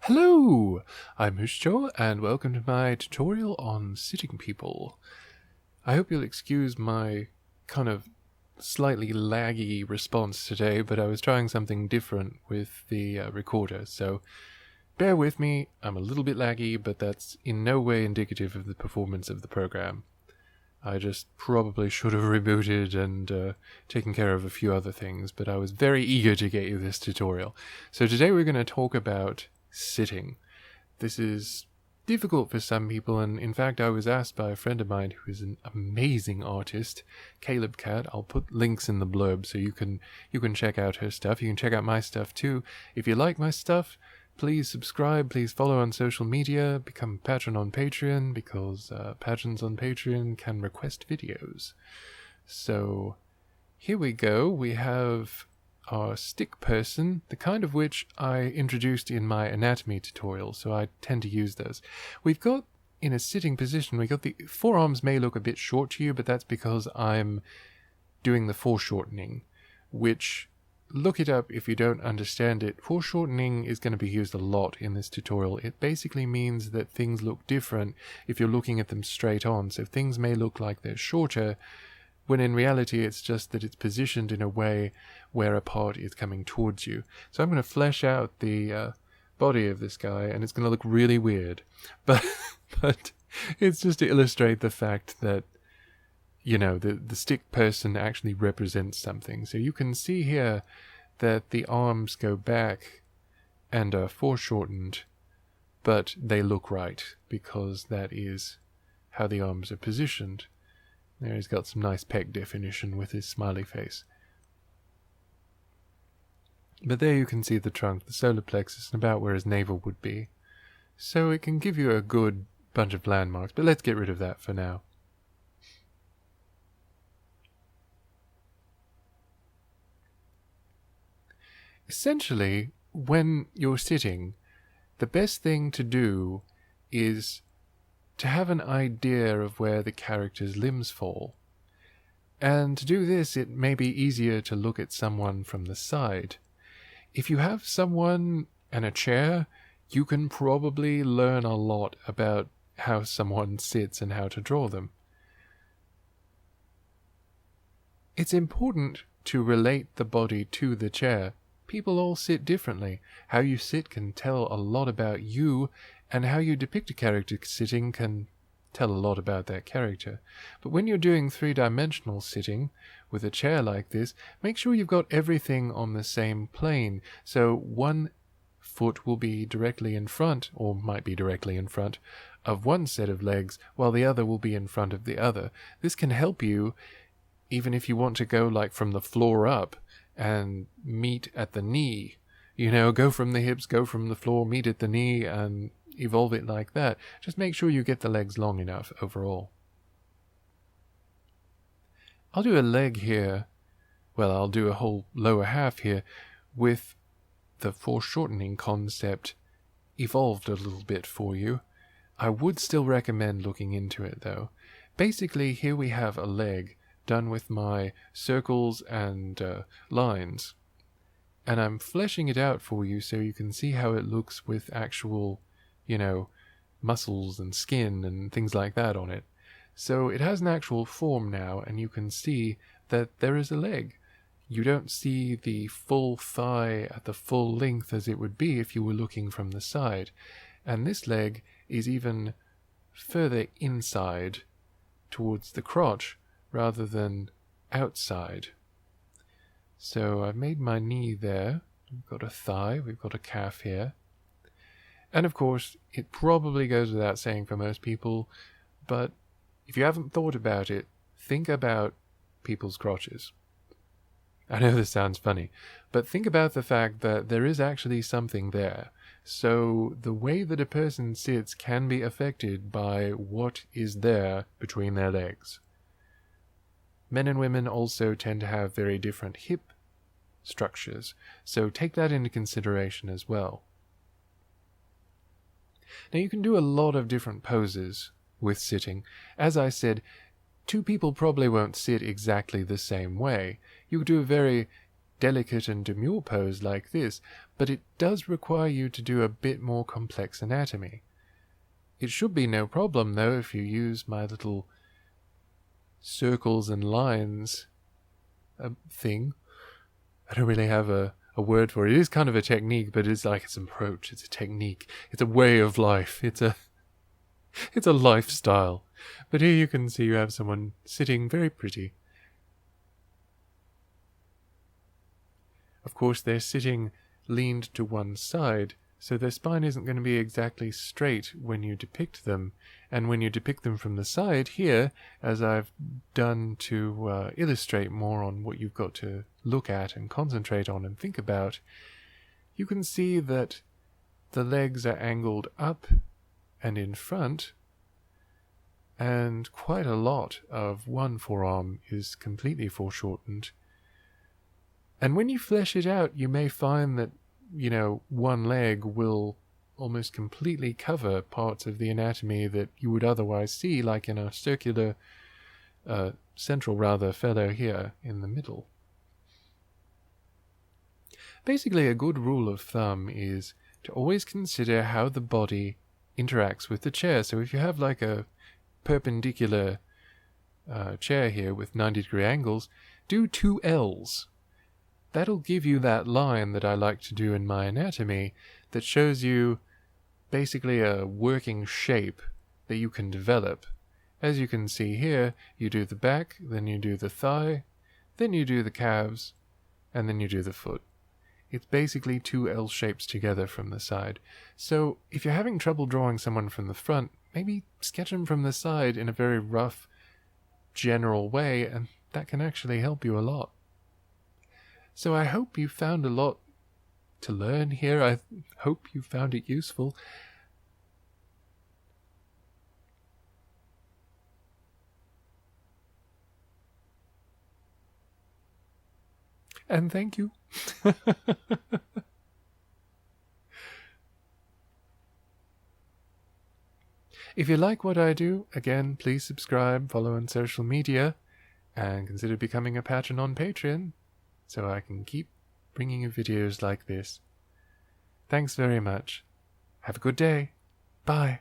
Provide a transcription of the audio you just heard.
Hello, I'm Hushicho, and welcome to my tutorial on sitting people. I hope you'll excuse my kind of slightly laggy response today, but I was trying something different with the recorder, so bear with me. I'm a little bit laggy, but that's in no way indicative of the performance of the program. I just probably should have rebooted and taken care of a few other things, but I was very eager to get you this tutorial. So today we're going to talk about sitting. This is difficult for some people, and in fact I was asked by a friend of mine who is an amazing artist, Caleb Cat. I'll put links in the blurb so you can check out her stuff. You can check out my stuff too. If you like my stuff, please subscribe, please follow on social media, become a patron on Patreon, because patrons on Patreon can request videos. So here we go. We have our stick person, the kind of which I introduced in my anatomy tutorial, so I tend to use those. We've got, in a sitting position, we got the forearms may look a bit short to you, but that's because I'm doing the foreshortening, which, look it up if you don't understand it. Foreshortening is going to be used a lot in this tutorial. It basically means that things look different if you're looking at them straight on, so things may look like they're shorter, when in reality it's just that it's positioned in a way where a part is coming towards you. So I'm going to flesh out the body of this guy, and it's going to look really weird. But it's just to illustrate the fact that, you know, the stick person actually represents something. So you can see here that the arms go back and are foreshortened, but they look right, because that is how the arms are positioned. There he's got some nice pec definition with his smiley face. But there you can see the trunk, the solar plexus, and about where his navel would be. So it can give you a good bunch of landmarks, but let's get rid of that for now. Essentially, when you're sitting, the best thing to do is to have an idea of where the character's limbs fall. And to do this, it may be easier to look at someone from the side. If you have someone and a chair, you can probably learn a lot about how someone sits and how to draw them. It's important to relate the body to the chair. People all sit differently. How you sit can tell a lot about you, and how you depict a character sitting can tell a lot about that character. But when you're doing three-dimensional sitting with a chair like this, make sure you've got everything on the same plane. So one foot will be directly in front, or might be directly in front, of one set of legs, while the other will be in front of the other. This can help you even if you want to go like from the floor up and meet at the knee. You know, go from the hips, go from the floor, meet at the knee, and evolve it like that. Just make sure you get the legs long enough overall. I'll do a leg here. Well, I'll do a whole lower half here with the foreshortening concept evolved a little bit for you. I would still recommend looking into it though. Basically, here we have a leg done with my circles and lines, and I'm fleshing it out for you so you can see how it looks with actual, you know, muscles and skin and things like that on it. So it has an actual form now, and you can see that there is a leg. You don't see the full thigh at the full length as it would be if you were looking from the side. And this leg is even further inside towards the crotch rather than outside. So I've made my knee there. We've got a thigh, we've got a calf here. And of course, it probably goes without saying for most people, but if you haven't thought about it, think about people's crotches. I know this sounds funny, but think about the fact that there is actually something there. So the way that a person sits can be affected by what is there between their legs. Men and women also tend to have very different hip structures, so take that into consideration as well. Now you can do a lot of different poses with sitting. As I said, two people probably won't sit exactly the same way. You could do a very delicate and demure pose like this, but it does require you to do a bit more complex anatomy. It should be no problem, though, if you use my little circles and lines thing. I don't really have a word for it. It is kind of a technique, but it's like it's an approach. It's a technique. It's a way of life. It's a lifestyle. But here you can see you have someone sitting very pretty. Of course, they're sitting leaned to one side, so their spine isn't going to be exactly straight when you depict them. And when you depict them from the side here, as I've done to illustrate more on what you've got to look at and concentrate on and think about, you can see that the legs are angled up and in front, and quite a lot of one forearm is completely foreshortened. And when you flesh it out, you may find that, one leg will almost completely cover parts of the anatomy that you would otherwise see, like in a circular, central fellow here in the middle. Basically, a good rule of thumb is to always consider how the body interacts with the chair. So if you have like a perpendicular chair here with 90-degree angles, do 2 L's. That'll give you that line that I like to do in my anatomy that shows you basically a working shape that you can develop. As you can see here, you do the back, then you do the thigh, then you do the calves, and then you do the foot. It's basically 2 L shapes together from the side. So if you're having trouble drawing someone from the front, maybe sketch them from the side in a very rough, general way, and that can actually help you a lot. So I hope you found a lot to learn here. I hope you found it useful. And thank you. If you like what I do, again, please subscribe, follow on social media, and consider becoming a patron on Patreon, so I can keep bringing you videos like this. Thanks very much. Have a good day. Bye.